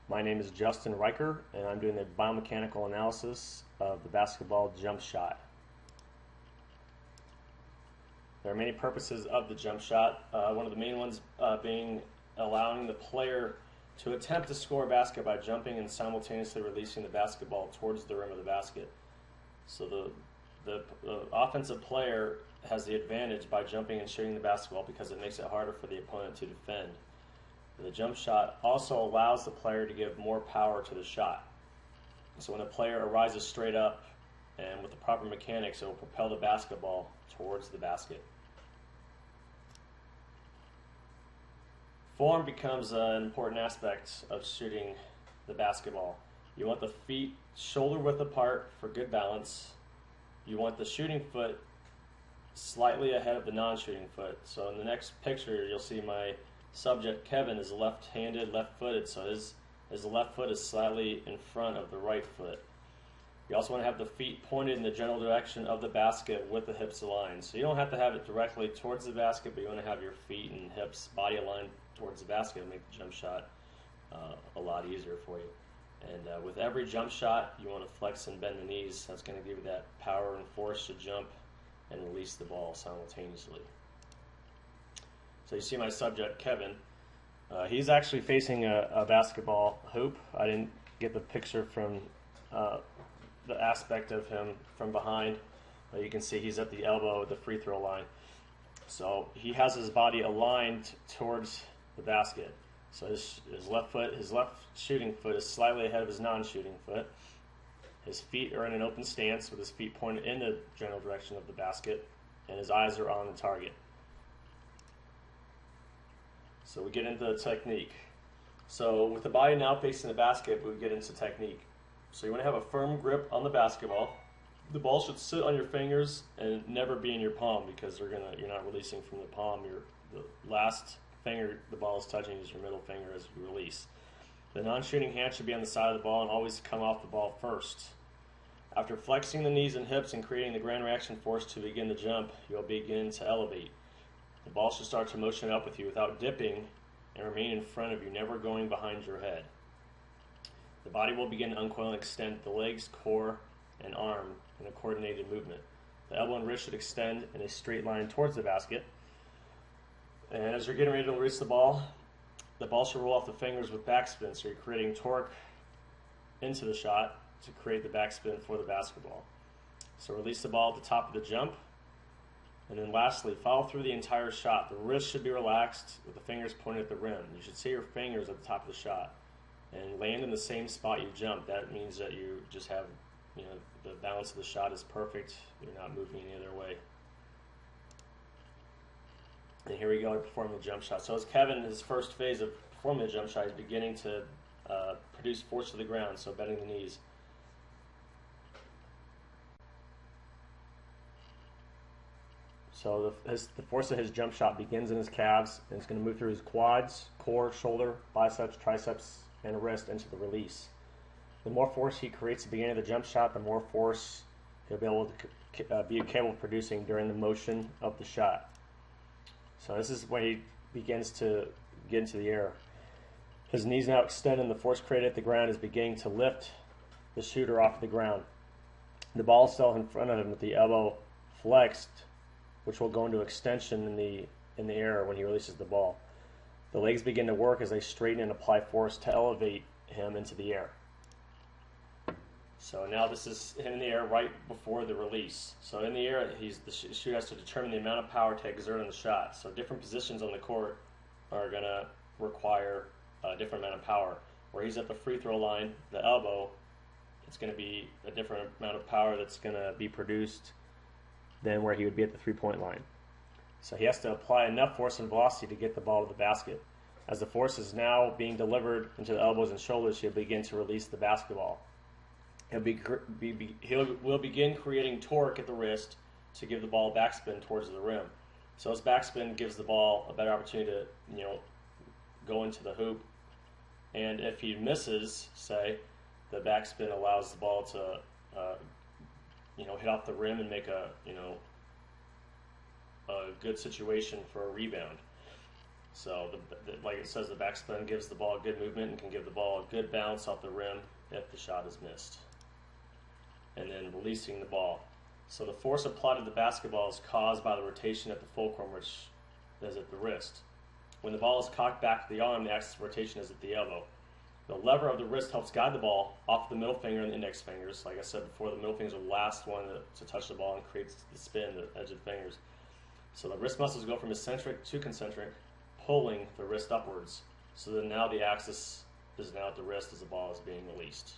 My name is Justin Riker, and I'm doing the biomechanical analysis of the basketball jump shot. There are many purposes of the jump shot. One of the main ones being allowing the player to attempt to score a basket by jumping and simultaneously releasing the basketball towards the rim of the basket. So the offensive player has the advantage by jumping and shooting the basketball because it makes it harder for the opponent to defend. The jump shot also allows the player to give more power to the shot. So when a player arises straight up and with the proper mechanics, it will propel the basketball towards the basket. Form becomes an important aspect of shooting the basketball. You want the feet shoulder width apart for good balance. You want the shooting foot slightly ahead of the non-shooting foot. So in the next picture, you'll see my subject, Kevin, is left-handed, left-footed, so his left foot is slightly in front of the right foot. You also want to have the feet pointed in the general direction of the basket with the hips aligned. So you don't have to have it directly towards the basket, but you want to have your feet and hips body aligned towards the basket to make the jump shot a lot easier for you. And with every jump shot, you want to flex and bend the knees. That's going to give you that power and force to jump and release the ball simultaneously. So you see my subject, Kevin. He's actually facing a basketball hoop. I didn't get the picture from the aspect of him from behind. You can see he's at the elbow at the free throw line. So he has his body aligned towards the basket. So his left shooting foot is slightly ahead of his non-shooting foot. His feet are in an open stance with his feet pointed in the general direction of the basket, and his eyes are on the target. So we get into the technique. So with the body now facing the basket, we get into technique. So you want to have a firm grip on the basketball. The ball should sit on your fingers and never be in your palm because you're not releasing from the palm. The last finger the ball is touching is your middle finger as you release. The non-shooting hand should be on the side of the ball and always come off the ball first. After flexing the knees and hips and creating the ground reaction force to begin the jump, you'll begin to elevate. The ball should start to motion up with you without dipping and remain in front of you, never going behind your head. The body will begin to uncoil and extend the legs, core, and arm in a coordinated movement. The elbow and wrist should extend in a straight line towards the basket. And as you're getting ready to release the ball should roll off the fingers with backspin, so you're creating torque into the shot to create the backspin for the basketball. So release the ball at the top of the jump. And then lastly, follow through the entire shot. The wrist should be relaxed with the fingers pointed at the rim. You should see your fingers at the top of the shot and land in the same spot you jump. That means that you just have, the balance of the shot is perfect. You're not moving any other way. And here we go to perform the jump shot. So as Kevin, his first phase of performing the jump shot, is beginning to produce force to the ground, so bending the knees. So the force of his jump shot begins in his calves, and it's going to move through his quads, core, shoulder, biceps, triceps, and wrist into the release. The more force he creates at the beginning of the jump shot, the more force he'll be able to be capable of producing during the motion of the shot. So this is when he begins to get into the air. His knees now extend, and the force created at the ground is beginning to lift the shooter off the ground. The ball is still in front of him with the elbow flexed, which will go into extension in the air when he releases the ball. The legs begin to work as they straighten and apply force to elevate him into the air. So now this is him in the air right before the release. So in the air, the shooter has to determine the amount of power to exert on the shot. So different positions on the court are going to require a different amount of power. Where he's at the free throw line, the elbow, it's going to be a different amount of power that's going to be produced than where he would be at the three-point line. So he has to apply enough force and velocity to get the ball to the basket. As the force is now being delivered into the elbows and shoulders, he'll begin to release the basketball. He will begin creating torque at the wrist to give the ball a backspin towards the rim. So his backspin gives the ball a better opportunity to go into the hoop. And if he misses, say, the backspin allows the ball to hit off the rim and make a good situation for a rebound. So, like it says, the backspin gives the ball good movement and can give the ball a good bounce off the rim if the shot is missed. And then releasing the ball. So the force applied to the basketball is caused by the rotation at the fulcrum, which is at the wrist. When the ball is cocked back to the arm, the axis of rotation is at the elbow. The lever of the wrist helps guide the ball off the middle finger and the index fingers. Like I said before, the middle finger is the last one to touch the ball and creates the spin, the edge of the fingers. So the wrist muscles go from eccentric to concentric, pulling the wrist upwards. So then now the axis is now at the wrist as the ball is being released.